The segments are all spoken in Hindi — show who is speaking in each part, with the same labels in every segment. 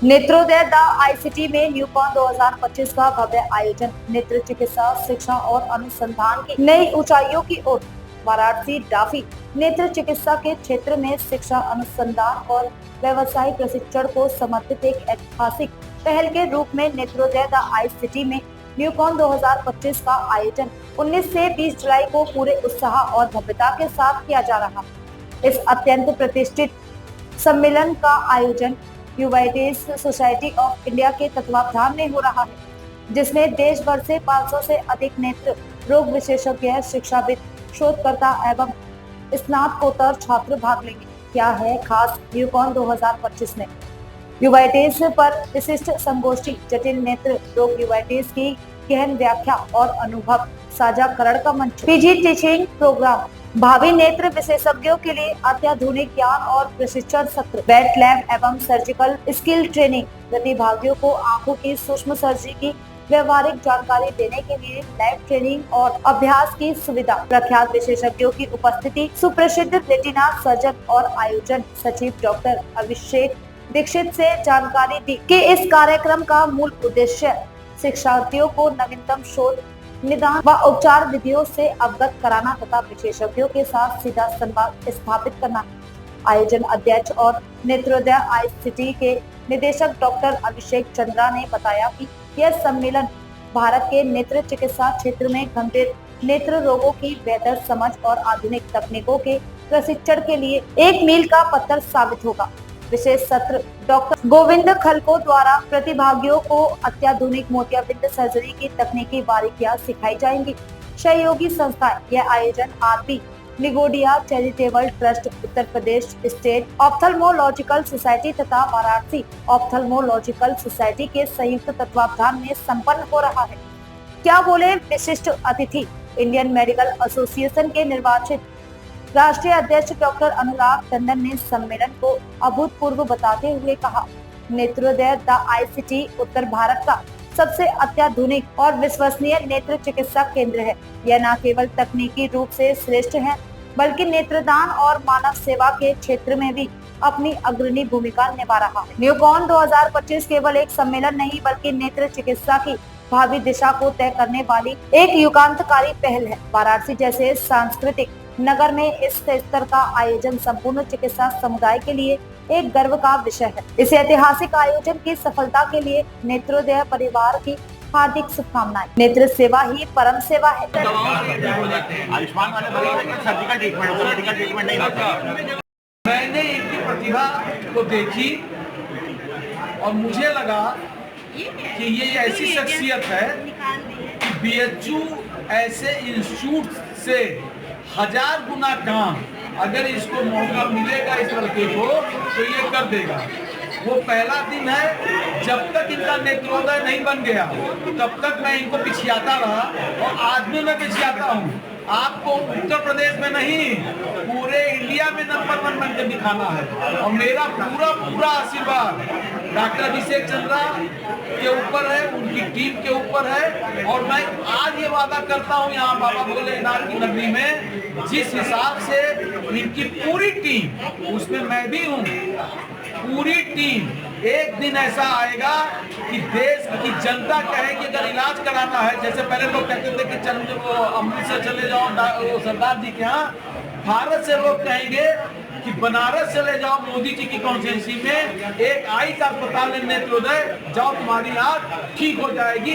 Speaker 1: नेत्रोदय द आईसीटी में न्यूकॉन 2025 का भव्य आयोजन। नेत्र चिकित्सा शिक्षा और अनुसंधान की नई ऊंचाइयों की ओर। वाराणसी डाफी नेत्र चिकित्सा के क्षेत्र में शिक्षा, अनुसंधान और व्यवसायिक प्रशिक्षण को समर्पित एक ऐतिहासिक पहल के रूप में नेत्रोदय द आईसीटी में न्यूकॉन 2025 का आयोजन 19 से 20 जुलाई को पूरे उत्साह और भव्यता के साथ किया जा रहा है। इस अत्यंत प्रतिष्ठित सम्मेलन का आयोजन यूवाइटिस सोसाइटी ऑफ इंडिया के तत्वावधान में हो रहा है, जिसमें देश भर से 500 से अधिक नेत्र रोग विशेषज्ञ, शिक्षाविद, शोधकर्ता एवं स्नातकोत्तर छात्र भाग लेंगे। क्या है खास न्यूकॉन 2025 में? यूवाइटिस पर विशिष्ट संगोष्ठी, जटिल नेत्र रोग, यूवाइटिस की गहन व्याख्या और अनुभव साझाकरण का मंच, पीजी टीचिंग प्रोग्राम, भावी नेत्र विशेषज्ञों के लिए अत्याधुनिक ज्ञान और प्रशिक्षण सत्र, वेट लैब एवं सर्जिकल स्किल ट्रेनिंग, प्रतिभागियों को आंखों की सूक्ष्म सर्जरी की व्यवहारिक जानकारी देने के लिए लैब ट्रेनिंग और अभ्यास की सुविधा, प्रख्यात विशेषज्ञों की उपस्थिति, सुप्रसिद्ध रेटिना सर्जन और आयोजन सचिव डॉक्टर अभिषेक दीक्षित से जानकारी दी कि इस कार्यक्रम का मूल उद्देश्य शिक्षार्थियों को नवीनतम शोध, निदान व उपचार विधियों से अवगत कराना तथा विशेषज्ञों के साथ सीधा संवाद स्थापित करना। आयोजन अध्यक्ष और नेत्रोदय आईसीटी के निदेशक डॉक्टर अभिषेक चंद्रा ने बताया कि यह सम्मेलन भारत के नेत्र चिकित्सा क्षेत्र में गंभीर नेत्र रोगों की बेहतर समझ और आधुनिक तकनीकों के प्रशिक्षण के लिए एक मील का पत्थर साबित होगा। विशेष सत्र डॉक्टर गोविंद खलको द्वारा प्रतिभागियों को अत्याधुनिक मोतियाबिंद सर्जरी की तकनीकी बारीकियां सिखाई जाएंगी। सहयोगी संस्थाएं यह आयोजन RP निगोडिया charitable trust, Uttar Pradesh state ophthalmological society तथा वाराणसी ऑप्थल्मोलॉजिकल सोसाइटी के संयुक्त तत्वावधान में संपन्न हो रहा है। क्या बोले विशिष्ट अतिथि? इंडियन मेडिकल एसोसिएशन के निर्वाचित राष्ट्रीय अध्यक्ष डॉक्टर अनुराग टंडन ने सम्मेलन को अभूतपूर्व बताते हुए कहा, नेत्रोदय द आईसीटी उत्तर भारत का सबसे अत्याधुनिक और विश्वसनीय नेत्र चिकित्सा केंद्र है। यह न केवल तकनीकी रूप से श्रेष्ठ है, बल्कि नेत्रदान और मानव सेवा के क्षेत्र में भी अपनी अग्रणी भूमिका निभा रहा है। न्यूकॉन 2025 केवल एक सम्मेलन नहीं, बल्कि नेत्र चिकित्सा की भावी दिशा को तय करने वाली एक युगांतकारी पहल है। वाराणसी जैसे सांस्कृतिक नगर में इस स्तर का आयोजन संपूर्ण चिकित्सा समुदाय के लिए एक गर्व का विषय है। इस ऐतिहासिक आयोजन की सफलता के लिए नेत्रोदय परिवार की हार्दिक शुभकामनाएं। नेत्र सेवा ही परम सेवा है।
Speaker 2: आयुष्मान वाले सर्जिकल ट्रीटमेंट, मेडिकल ट्रीटमेंट नहीं होता।
Speaker 3: मैंने इनकी प्रतिभा को देखी और मुझे लगा कि ये ऐसी शख्सियत है कि बीएचयू ऐसे इंस्टीट्यूट से 1000 गुना काम, अगर इसको मौका मिलेगा इस लड़के को तो ये कर देगा। वो पहला दिन है, जब तक इनका नेत्रोदय नहीं बन गया तब तक मैं इनको पिछियाता रहा और आज भी मैं पिछियाता हूँ। आपको उत्तर प्रदेश में नहीं, पूरे इंडिया में नंबर 1 बन के दिखाना है और मेरा पूरा आशीर्वाद डॉक्टर अभिषेक चंद्रा के ऊपर है, उनकी टीम के ऊपर है। और मैं आज ये वादा करता हूँ यहाँ बाबा भोलेनाथ की नगरी में, जिस हिसाब से इनकी पूरी टीम, उसमें मैं भी हूँ, पूरी टीम, एक दिन ऐसा आएगा कि देश की जनता कहे कि अगर इलाज कराना है, जैसे पहले लोग कहते थे कि अमृतसर चले जाओ सरदार जी के यहाँ, भारत से लोग कहेंगे कि बनारस चले जाओ मोदी जी की कॉन्स्टिट्यूंसी में, एक आई का अस्पताल है नेत्रोदय, जाओ तुम्हारी आँख ठीक हो जाएगी।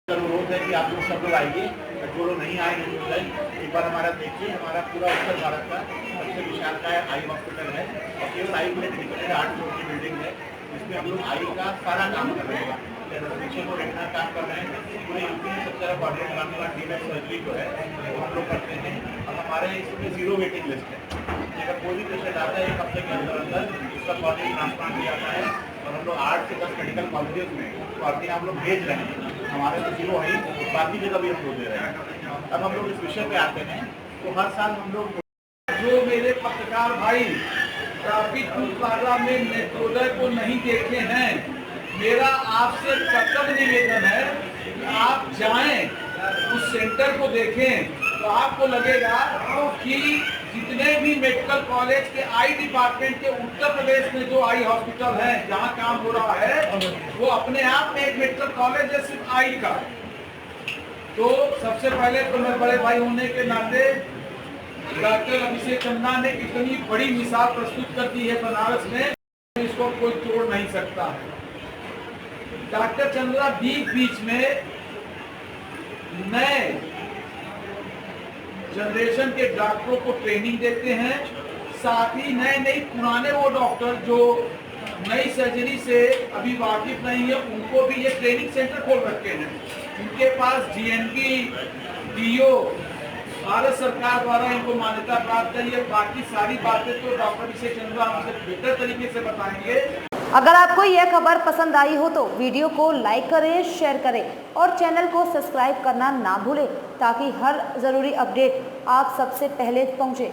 Speaker 2: अनुरोध है कि आप लोग सब लोग आइए, जो लोग नहीं आए एक बार हमारा देखिए। हमारा पूरा उत्तर भारत का सबसे विशालकाय आई हॉस्पिटल है और केवल आई में 8 फ्लोर की बिल्डिंग है, जिसमें हम लोग आई का सारा काम कर रहे हैं। शिक्षक को रेटिना काम कर रहे हैं, पूरे यूपी में सबसे ज़्यादा बॉर्डर कराने वाला डीमेट सर्जरी जो है वो हम लोग करते हैं। और हमारे इसमें 0 वेटिंग लिस्ट है। अगर कोई भी पेशेंट आता है 1 हफ्ते के अंदर उसका बॉडी ट्रांसप्लांट किया जाता है और हम लोग 8 से 10 मेडिकल कॉलेजेस में बॉडी हम लोग भेज रहे हैं। हमारे तो 0 है, बाकी जगह भी हम लोग दे रहे हैं। अब हम लोग इस विषय पे आते हैं तो हर साल हम लोग,
Speaker 3: जो मेरे पत्रकार भाई ट्रैफिक वाला में नेत्रोदय को नहीं देखे हैं, मेरा आपसे कर्तव्य निवेदन है कि आप जाएं, उस सेंटर को देखें। तो आपको लगेगा कि जितने भी मेडिकल कॉलेज के आई डिपार्टमेंट के उत्तर प्रदेश में जो आई हॉस्पिटल है जहां काम हो रहा है वो अपने आप में एक मेडिकल कॉलेज है सिर्फ आई का। तो सबसे पहले तो मैं बड़े भाई होने के नाते डॉक्टर अभिषेक चंद्रा ने इतनी बड़ी मिसाल प्रस्तुत कर दी है बनारस में, इसको कोई तोड़ नहीं सकता है। डॉक्टर चंद्रा बीच में नए जनरेशन के डॉक्टरों को ट्रेनिंग देते हैं, साथ ही नए पुराने वो डॉक्टर जो नई सर्जरी से अभी वाकिफ नहीं है उनको भी ये ट्रेनिंग सेंटर खोल रखे हैं। उनके पास जीएनपी, डीओ भारत सरकार द्वारा इनको मान्यता प्राप्त है। ये बाकी सारी बातें तो डॉक्टर अभिषेक चंद्रा हमसे बेहतर तरीके से बताएंगे।
Speaker 1: अगर आपको यह खबर पसंद आई हो तो वीडियो को लाइक करें, शेयर करें और चैनल को सब्सक्राइब करना ना भूलें ताकि हर जरूरी अपडेट आप सबसे पहले पहुंचे।